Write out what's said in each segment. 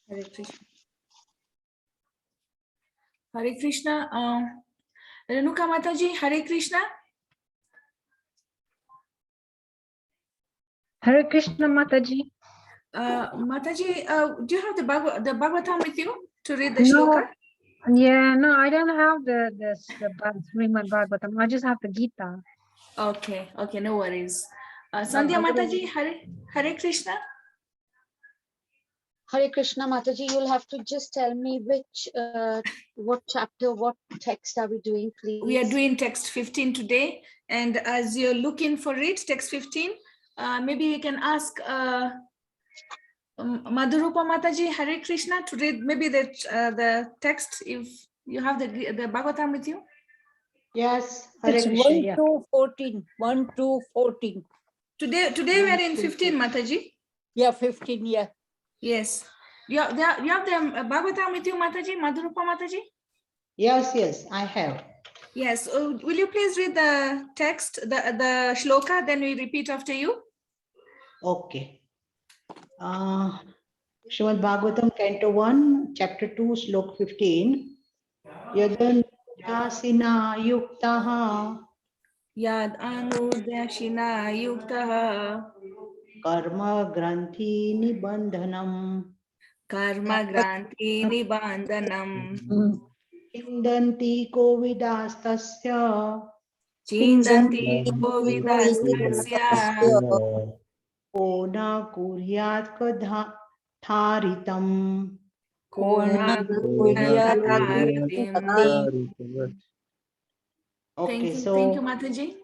Hare Krishna. Hare Krishna. Renuka Mataji, Hare Krishna. Hare Krishna, Mataji. Mataji, do you have the Bhagavatam with you to read the No, shloka? yeah, no, I don't have the Srimad Bhagavatam. I just have the Gita. Okay, okay, no worries. Sandhya Mataji, Hare Krishna. Hare Krishna, Mataji, you'll have to just tell me which, what chapter, what text are we doing, please? We are doing text 15 today. And as you're looking for it, text 15, maybe we can ask Madhurupa Mataji, Hare Krishna, to read maybe the text if you have the Bhagavatam with you. Yes, Hare It's Krishna. 1 Yeah. to 14. 1 to 14. Today we are in 15, Mataji. Yeah, 15. Yeah. Yes. You have the Bhagavatam with you, Mataji, Madhurupa Mataji? Yes, yes, I have. Yes. Will you please read the text, the shloka, then we repeat after you? Okay. Srimad Bhagavatam, Canto 1, Chapter 2, Slok 15. Yadanyasina yuktaha Yad anudashina yuktaha karma granthi nibandhanam karma granti nibandhanam indanti kovidastasya chindanti kovidastasya ona kuryat kadharitam. kona kunataritim. Okay, so Thank you, Mataji.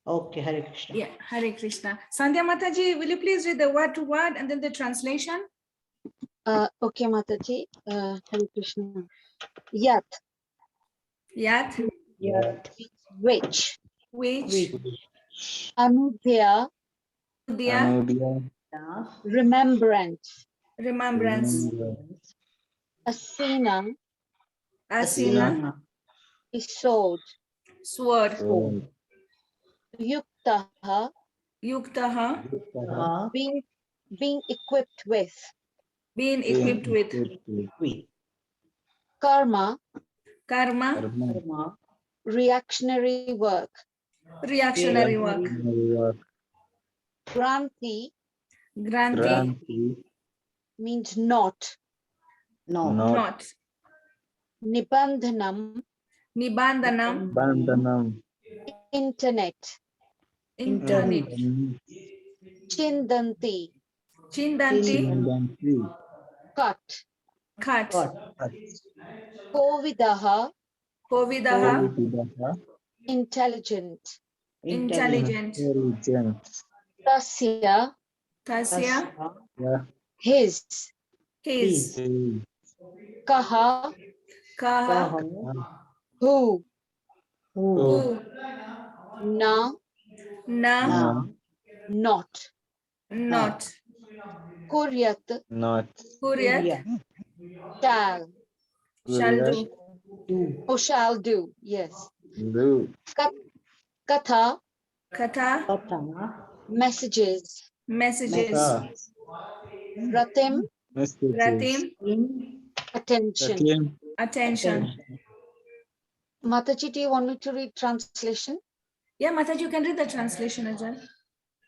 okay, Hare Krishna. Yeah, Hare Krishna. Sandhya Mataji, will you please read the word to word and then the translation? Okay, Mataji, Hare Krishna. Yat, Yat, Yeah. which, which, Anudhya, Udya, remembrance, remembrance, Asina, asina, Isod, sword, Yuktaha, yuktaha, being equipped with, being equipped with, Karma, karma, reactionary work, reactionary work, Granthi granti, means not, not, Nibandhanam, nibandhanam, internet, internet, Chindanti, chindanti, cut, cut, Kovidaha, kovidaha, intelligent, intelligent, Tasya, tasya, his, his, Kaha, kaha, who, who, Na, na, not, not, Kuryat, kuryat, shall, shall do, or shall do, yes. Katha, katha, messages, messages, Ratim, ratim, attention. attention. Mataji, do you want me to read translation? Yeah, Mataji, you can read the translation as well.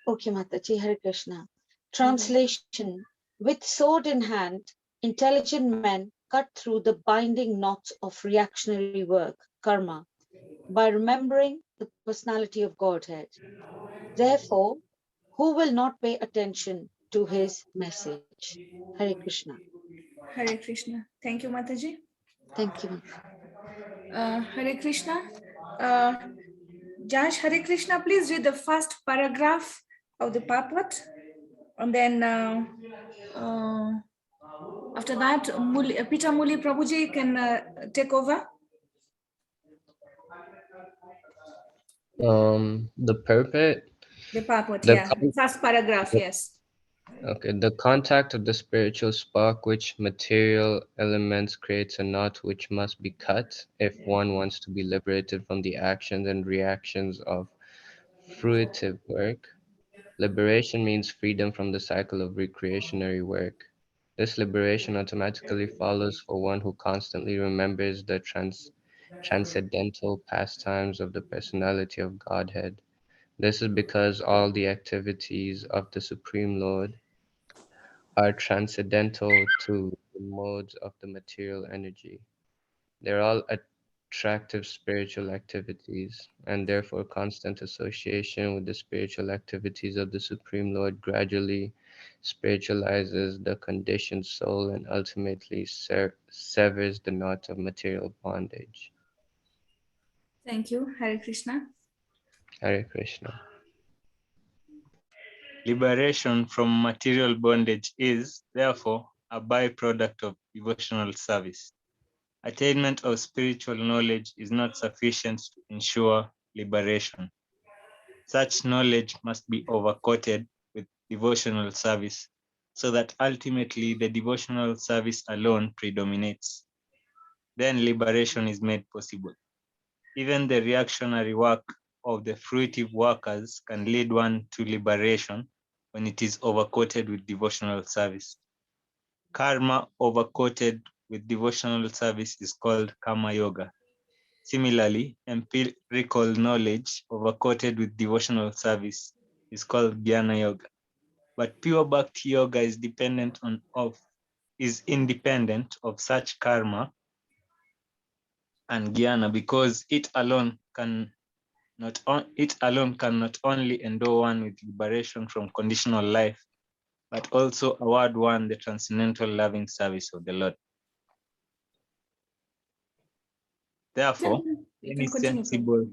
Okay, Mataji, Hare Krishna. Translation. With sword in hand, intelligent men cut through the binding knots of reactionary work, karma, by remembering the personality of Godhead. Therefore, who will not pay attention to his message? Hare Krishna. Hare Krishna. Thank you, Mataji. Thank you. Hare Krishna. Josh, Hare Krishna, please read the first paragraph of the Papat. And then after that, Peter Muli Prabhuji can take over. The purport. The Papat, The yeah. First paragraph, yes. Okay, the contact of the spiritual spark which material elements creates a knot which must be cut if one wants to be liberated from the actions and reactions of fruitive work. Liberation means freedom from the cycle of recreationary work. This liberation automatically follows for one who constantly remembers the transcendental pastimes of the personality of Godhead. This is because all the activities of the Supreme Lord are transcendental to the modes of the material energy. They're all attractive spiritual activities, and therefore constant association with the spiritual activities of the Supreme Lord gradually spiritualizes the conditioned soul and ultimately severs the knot of material bondage. Thank you, Hare Krishna. Hare Krishna. Liberation from material bondage is, therefore, a byproduct of devotional service. Attainment of spiritual knowledge is not sufficient to ensure liberation. Such knowledge must be overcoated with devotional service so that ultimately the devotional service alone predominates. Then liberation is made possible. Even the reactionary work of the fruitive workers can lead one to liberation when it is overcoated with devotional service. Karma overcoated with devotional service is called karma yoga. Similarly, empirical knowledge overcoated with devotional service is called jnana yoga. But pure bhakti yoga is independent of such karma and jnana because it alone can not only endow one with liberation from conditional life, but also award one the transcendental loving service of the Lord. Therefore, You any can continue. sensible,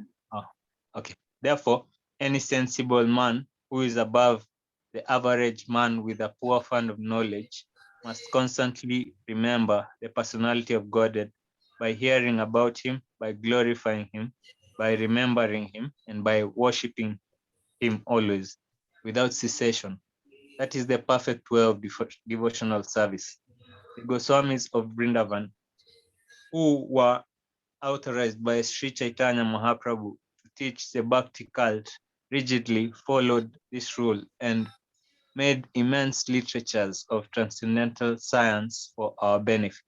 Therefore, any sensible man who is above the average man with a poor fund of knowledge must constantly remember the personality of Godhead by hearing about him, by glorifying him, by remembering him, and by worshiping him always, without cessation. That is the perfect way of devotional service. The Goswamis of Vrindavan, who were authorized by Sri Chaitanya Mahaprabhu to teach the Bhakti cult, rigidly followed this rule and made immense literatures of transcendental science for our benefit.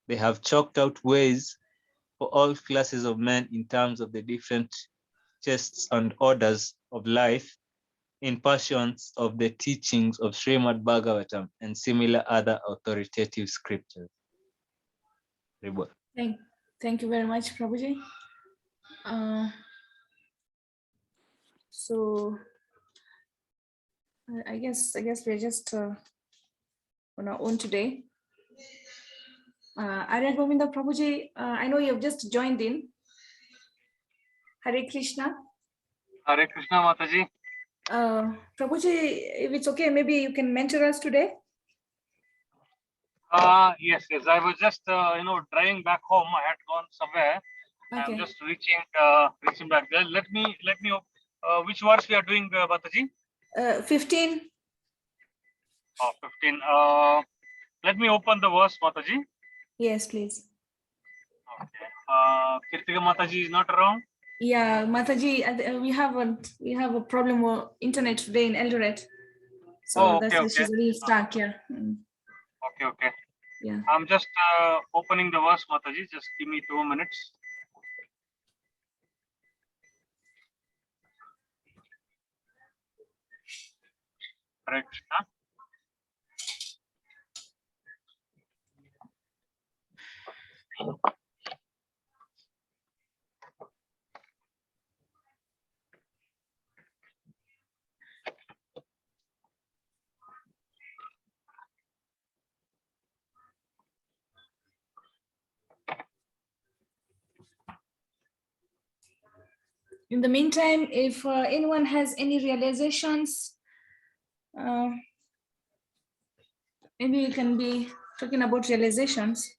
They have chalked out ways for all classes of men in terms of the different chests and orders of life in pursuance of the teachings of Srimad Bhagavatam and similar other authoritative scriptures. Thank you very much, Prabhuji. So I guess we're just on our own today. Arya Govinda Prabhuji, I know you've just joined in. Hare Krishna. Hare Krishna, Mataji. Prabhuji, if it's okay, maybe you can mentor us today. Yes. I was just driving back home. I had gone somewhere. Okay. I'm just reaching back there. Let me. Which verse we are doing, Mataji? 15. Oh, 15. Let me open the verse, Mataji. Yes, please. Okay. Kirtika Mataji is not around. Yeah, Mataji, we have a problem with internet today in Eldoret. So that's why she's a little stuck. Yeah. Okay. Yeah. I'm just opening the verse, Mataji. Just give me 2 minutes. Hare Krishna. In the meantime, if anyone has any realizations, maybe you can be talking about realizations.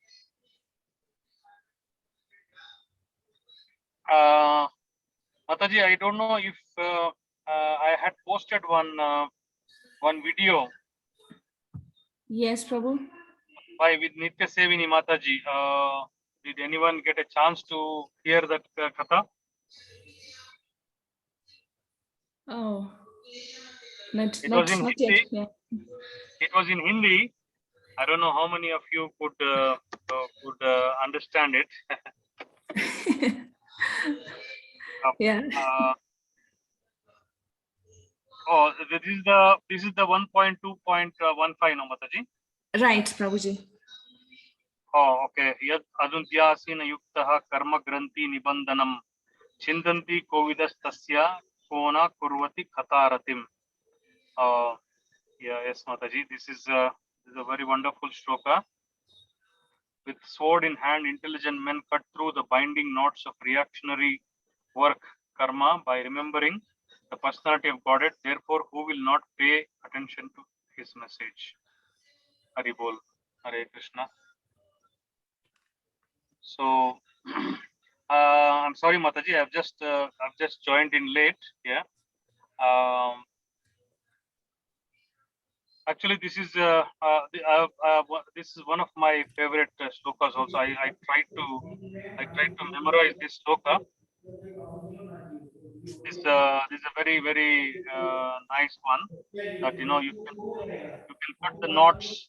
Mataji, I don't know if I had posted one video. Yes, Prabhu. With Nitya Sevini Mataji. Did anyone get a chance to hear that katha? Oh, not was in yet. Hindi. Yeah. It was in Hindi. I don't know how many of you could understand it. Yeah. Oh, this is the 1.2.15, no, Mataji. Right, Prabhuji. Oh, okay. Yad aduntyasina yuktaha karma granti nibandanam chindanti kovidastasya kona kurvati khataratim. Yeah, yes, Mataji. This is a very wonderful shloka. With sword in hand, intelligent men cut through the binding knots of reactionary work, karma, by remembering the personality of Godhead. Therefore, who will not pay attention to his message? Haribol, Hare Krishna. So, I'm sorry, Mataji. I've just joined in late. Yeah. Actually, this is this is one of my favorite shlokas. Also, I tried to memorize this shloka. This is a very nice one. That you can cut the knots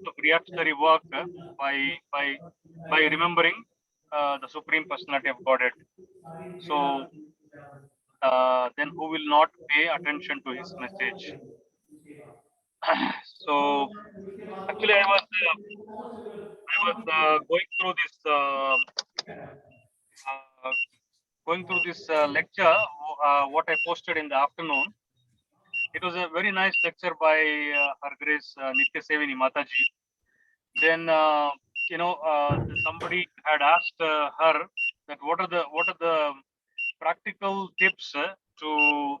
of reactionary work by remembering the Supreme Personality of Godhead. So then who will not pay attention to his message? So actually, I was going through this lecture. What I posted in the afternoon. It was a very nice lecture by Her Grace Nitya Sevini Mataji. Then somebody had asked her that what are the practical tips to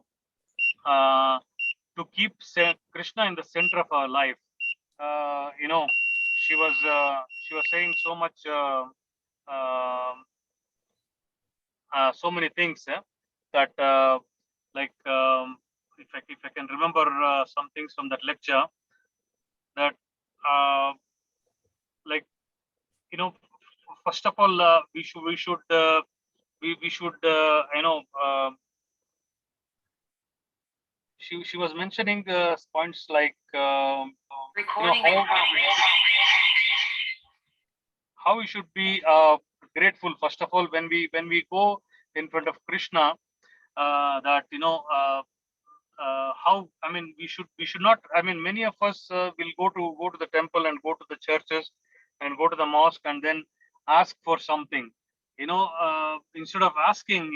keep Krishna in the center of our life. She was saying so much, so many things that like if I can remember some things from that lecture, that like first of all we should she was mentioning points like how we should be grateful first of all when we go in front of Krishna, that how we should not, many of us will go to the temple and go to the churches and go to the mosque and then ask for something, instead of asking,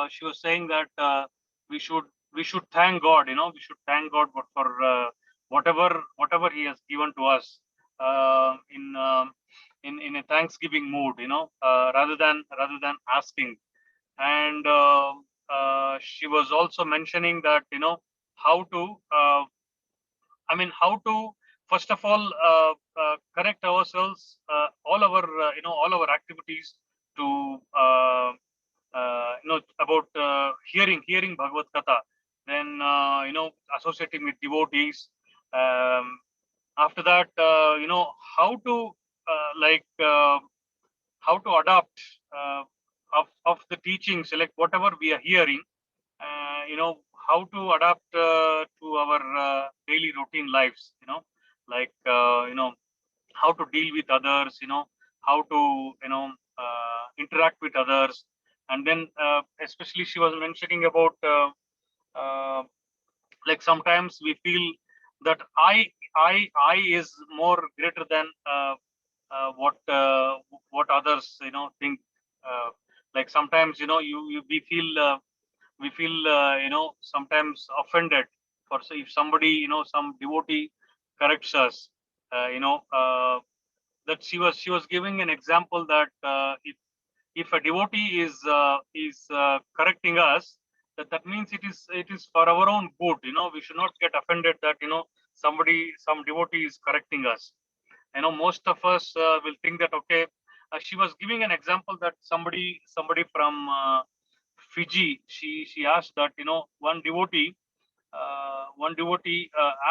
she was saying that we should thank God, we should thank God for whatever he has given to us, in a thanksgiving mood, rather than asking. And she was also mentioning that how to first of all correct ourselves, all our activities to about hearing Bhagavad Gita, then associating with devotees. After that, how to how to adopt of the teachings, like whatever we are hearing, how to adapt to our daily routine lives, like how to deal with others, how to interact with others. And then especially she was mentioning about like sometimes we feel that I is more greater than what others think. Like sometimes we feel sometimes offended for if somebody, some devotee corrects us, that she was giving an example that if a devotee is correcting us, that means it is for our own good. We should not get offended that some devotee is correcting us. Most of us will think that, okay, she was giving an example that somebody from Fiji, she asked that one devotee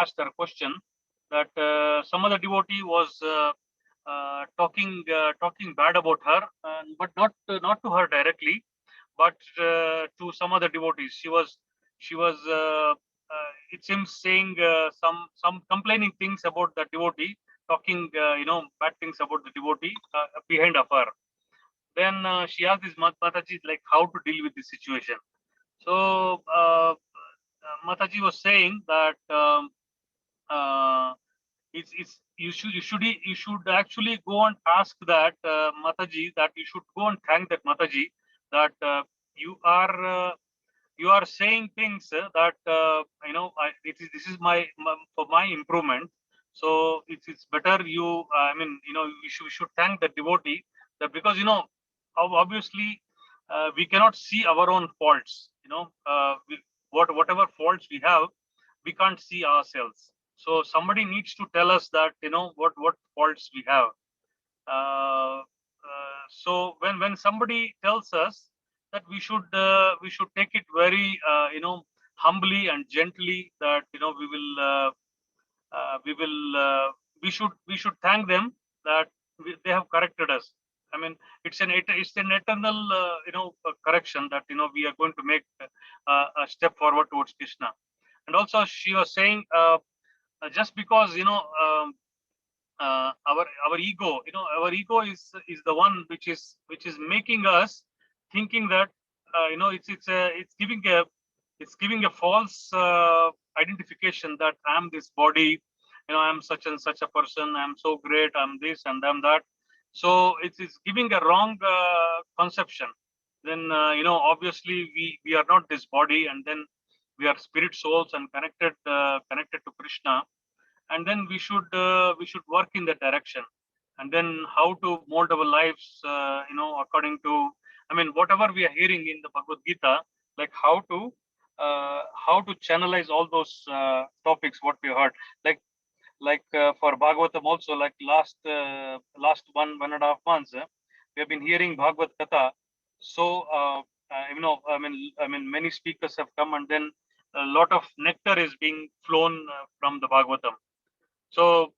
asked her a question, that some other devotee was talking bad about her, but not to her directly, but to some other devotees. She was it seems saying some complaining things about the devotee, talking bad things about the devotee behind of her. Then she asked this Mataji like how to deal with this situation. So Mataji was saying that it's you should actually go and ask that Mataji, that you should go and thank that Mataji that you are saying things that this is for my improvement. So it's better you you should thank the devotee, that because obviously we cannot see our own faults. Whatever faults we have, we can't see ourselves. So somebody needs to tell us that what faults we have. So when somebody tells us that we should take it very humbly and gently, that we should thank them that they have corrected us. I mean, it's an eternal correction that we are going to make a step forward towards Krishna. And also she was saying just because our ego, is the one which is making us thinking that it's giving a false identification that I'm this body, I'm such and such a person, I'm so great, I'm this and I'm that. So it's giving a wrong conception. Then obviously we are not this body, and then we are spirit souls and connected to Krishna. And then we should work in that direction. And then how to mold our lives according to, I mean, whatever we are hearing in the Bhagavad Gita, like how to channelize all those topics what we heard, like for Bhagavatam also, like last 1.5 months we have been hearing Bhagavad Gita. So I mean many speakers have come, and then a lot of nectar is being flown from the Bhagavatam. So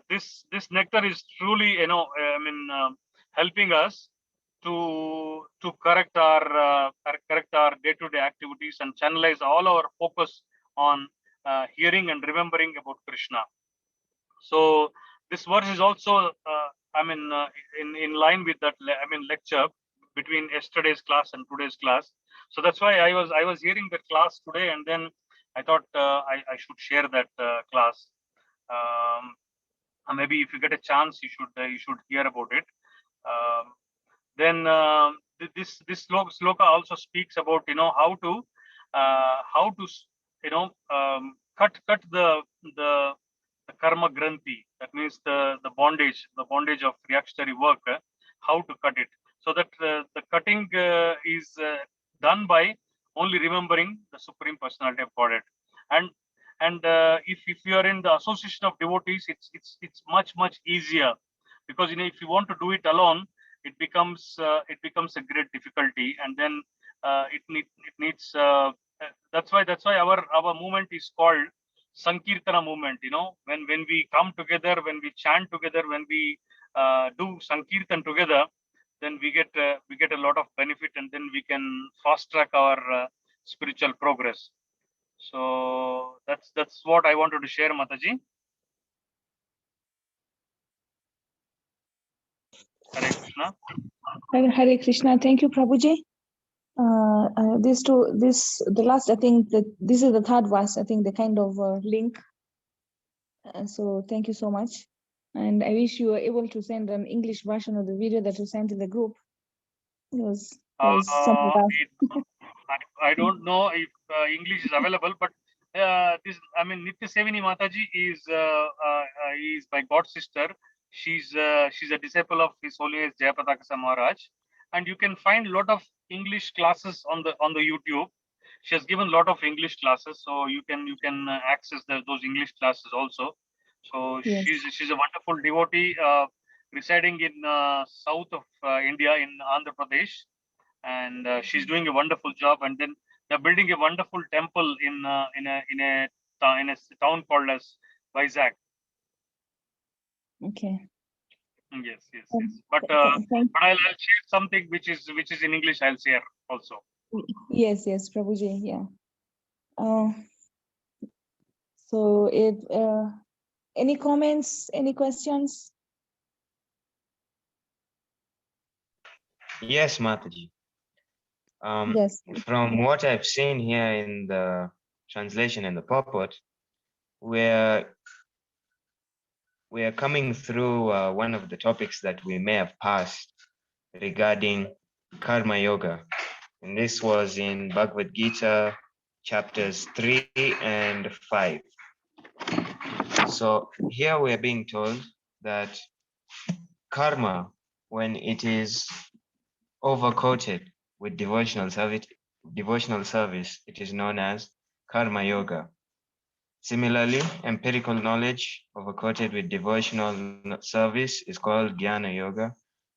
this nectar is truly helping us to correct our day-to-day activities and channelize all our focus on hearing and remembering about Krishna. So this verse is also in line with that lecture between yesterday's class and today's class. So that's why I was hearing the class today, and then I thought I should share that class. Maybe if you get a chance, you should hear about it. Then this sloka also speaks about how to cut the karma granthi. That means the bondage of reactionary work. How to cut it, so that the cutting is done by only remembering the Supreme Personality of Godhead. And if you are in the association of devotees, it's much easier, because if you want to do it alone, it becomes a great difficulty, and then it needs that's why our movement is called Sankirtana movement. When we come together, when we chant together, when we do Sankirtan together, then we get a lot of benefit, and then we can fast track our spiritual progress. So that's what I wanted to share, Mataji. Hare Krishna. Hare Krishna. Thank you, Prabhuji. The last, I think that this is the third verse, I think the kind of link. So thank you so much. And I wish you were able to send an English version of the video that you sent in the group. I don't know if English is available, but Nitya Sevini Mataji is my god sister. She's a disciple of His Holiness Jayapatakasa Maharaj, and you can find a lot of English classes on the YouTube. She has given a lot of English classes, so you can access those English classes also. So yes. She's a wonderful devotee residing in south of India, in Andhra Pradesh, and she's doing a wonderful job. And then they're building a wonderful temple in a town called as Vizag. Okay. Yes. But I'll share something which is in English. I'll share also. Yes, Prabhuji. Yeah. So if any comments, any questions? Yes, Mataji. Yes. From what I've seen here in the translation and the purport, we're coming through one of the topics that we may have passed regarding karma yoga. And this was in Bhagavad Gita chapters 3 and 5. So here we are being told that karma, when it is overcoated with devotional service, it is known as karma yoga. Similarly, empirical knowledge overcoated with devotional service is called jnana yoga,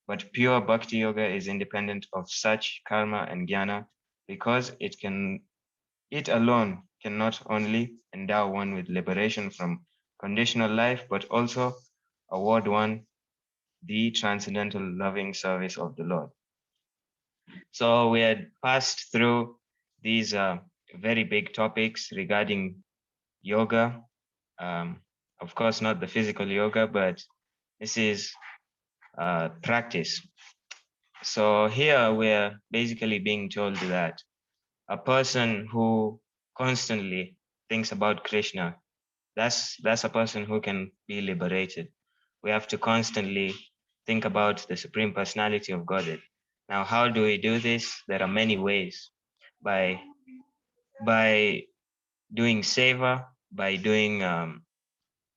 but pure bhakti yoga is independent of such karma and jnana because it alone can not only endow one with liberation from conditional life, but also award one the transcendental loving service of the Lord. So we had passed through these very big topics regarding yoga. Of course, not the physical yoga, but this is practice. So here we're basically being told that a person who constantly thinks about Krishna, that's a person who can be liberated. We have to constantly think about the Supreme Personality of Godhead. Now, how do we do this? There are many ways. By doing seva, by doing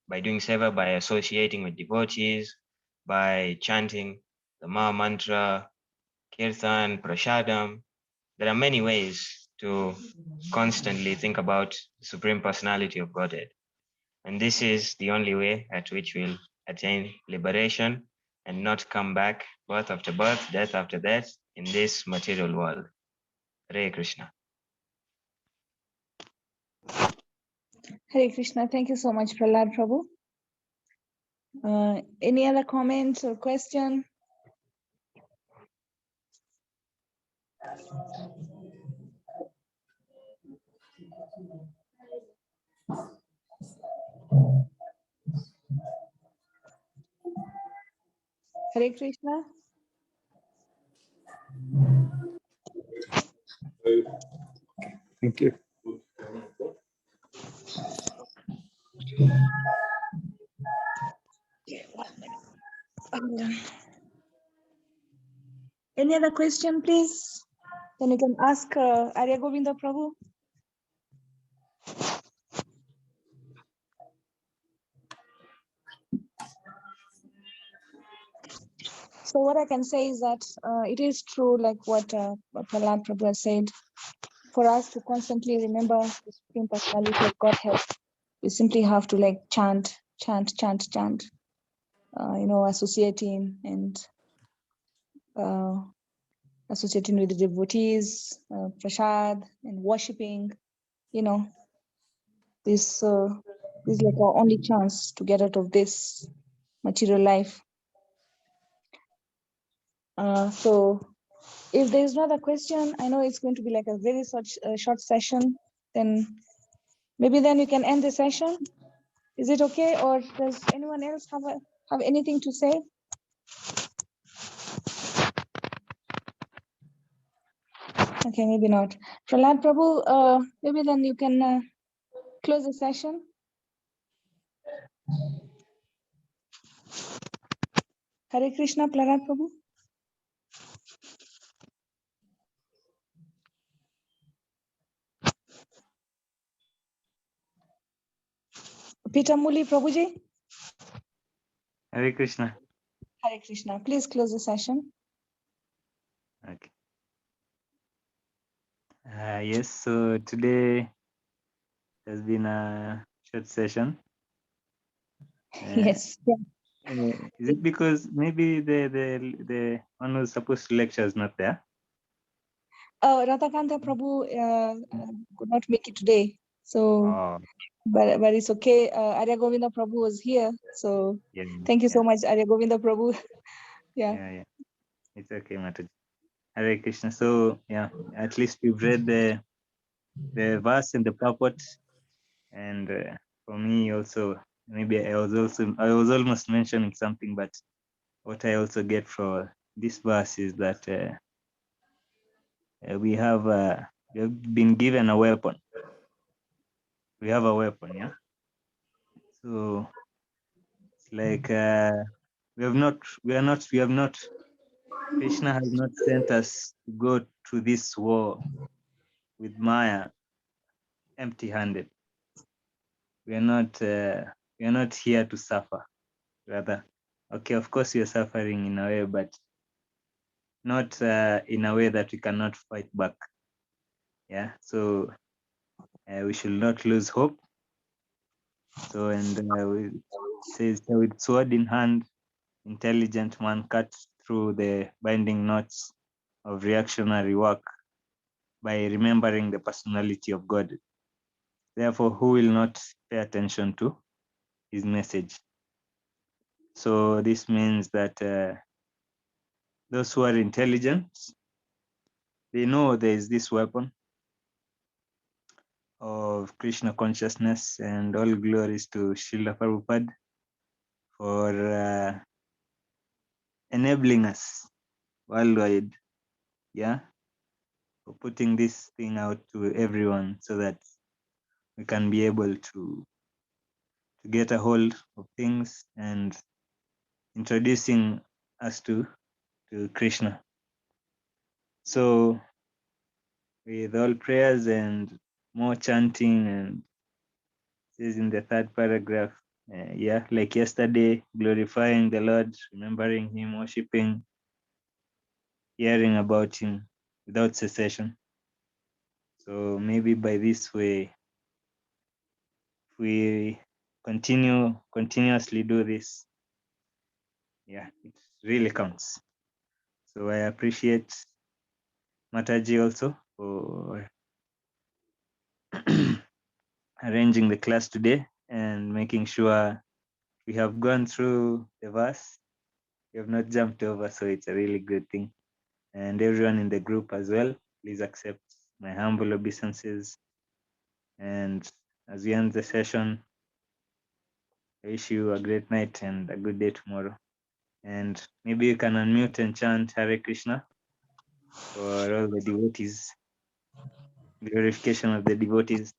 seva, by associating with devotees, by chanting the Maha Mantra, Kirtan, Prashadam. There are many ways to constantly think about the Supreme Personality of Godhead. And this is the only way at which we'll attain liberation and not come back birth after birth, death after death in this material world. Hare Krishna. Hare Krishna. Thank you so much, Prahlad Prabhu. Any other comments or question? Hare Krishna. Thank you. Any other question, please? Then you can ask Arya Govinda Prabhu. So what I can say is that it is true, like what Prahlad Prabhu has said, for us to constantly remember the Supreme Personality of Godhead, we simply have to like chant, associating and associating with the devotees, prasad, and worshipping. This is like our only chance to get out of this material life. So if there is no other question, I know it's going to be like a very short session, then maybe then you can end the session. Is it okay? Or does anyone else have anything to say? Okay, maybe not. Prahlad Prabhu, maybe then you can close the session. Hare Krishna, Prahlad Prabhu. Peter Muli Prabhuji. Hare Krishna. Hare Krishna. Please close the session. Okay. Yes, so today has been a short session. Yes. Is it because maybe the one who's supposed to lecture is not there? Radhakanta Prabhu could not make it today. So, Oh, but it's okay. Arya Govinda Prabhu was here. So yeah. thank you so much, Arya Govinda Prabhu. Yeah. It's okay, Mataji. Hare Krishna. So yeah, at least we've read the verse in the purport, and for me also, maybe I was almost mentioning something, but what I also get from this verse is that we have been given a weapon. We have a weapon, yeah. So it's like we have not. Krishna has not sent us to go to this war with Maya empty-handed. We are not. We are not here to suffer. Rather, okay, of course we are suffering in a way, but not in a way that we cannot fight back. Yeah. So we should not lose hope. So and we says with sword in hand, intelligent man cuts through the binding knots of reactionary work by remembering the personality of God. Therefore, who will not pay attention to his message? So this means that those who are intelligent, they know there is this weapon of Krishna consciousness, and all glories to Srila Prabhupada for enabling us worldwide, yeah, for putting this thing out to everyone so that we can be able to get a hold of things and introducing us to Krishna. So with all prayers and more chanting, and says in the third paragraph, yeah, like yesterday, glorifying the Lord, remembering him, worshiping, hearing about him without cessation. So maybe by this way, if we continuously do this, yeah, it really counts. So I appreciate Mataji also for arranging the class today and making sure we have gone through the verse. We have not jumped over, so it's a really good thing. And everyone in the group as well, please accept my humble obeisances. And as we end the session, I wish you a great night and a good day tomorrow. And maybe you can unmute and chant Hare Krishna for all the devotees, glorification of the devotees.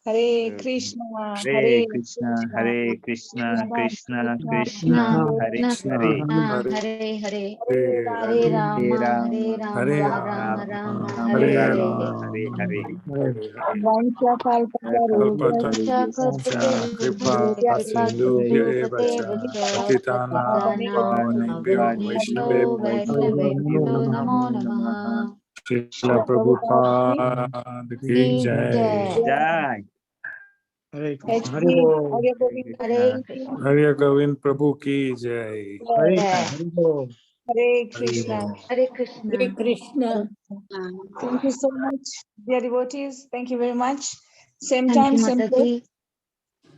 Hare Krishna, Hare Krishna, Hare Krishna, Krishna Krishna, Hare Hare, Hare Hare, Hare Hare Hare Rama, Hare Rama, Rama, Hare Rama Rama, Rama, Hare Hare. Rama, Hare Hare. कृपा Kripa सिन्धुभ्य Sindhu एव च Pateva पतितानां Patitana पावनेभ्यो वैष्णवेभ्यो Vaishnavebhyo Namo Namaha. Srila Prabhupada की Ki जय Jai. Jai. Hare Krishna. Hare HP, Bol. Arya Hare Govinda Hare Krishna. Das Hari Govind प्रभु की जय Hare SB. Krishna. Hare Bol. Hare Hari Krishna. बोल Hare Hare Krishna. Krishna. Thank you so much, dear devotees. Thank you very much. Same Thank time, you, same place. Mataji.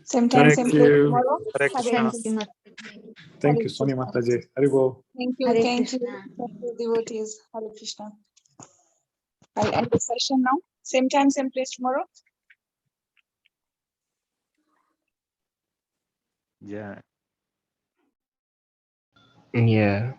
Same time, thank same place you tomorrow. Hare Hare Krishna Thank you, Krishna. Mataji. Thank Hare you Soni Krishna. Mata जी हरि बोल Thank you, Hare thank you, Krishna. thank you, devotees. Hare Krishna. I'll end the session now. Same time, same place tomorrow. Jai. Yeah.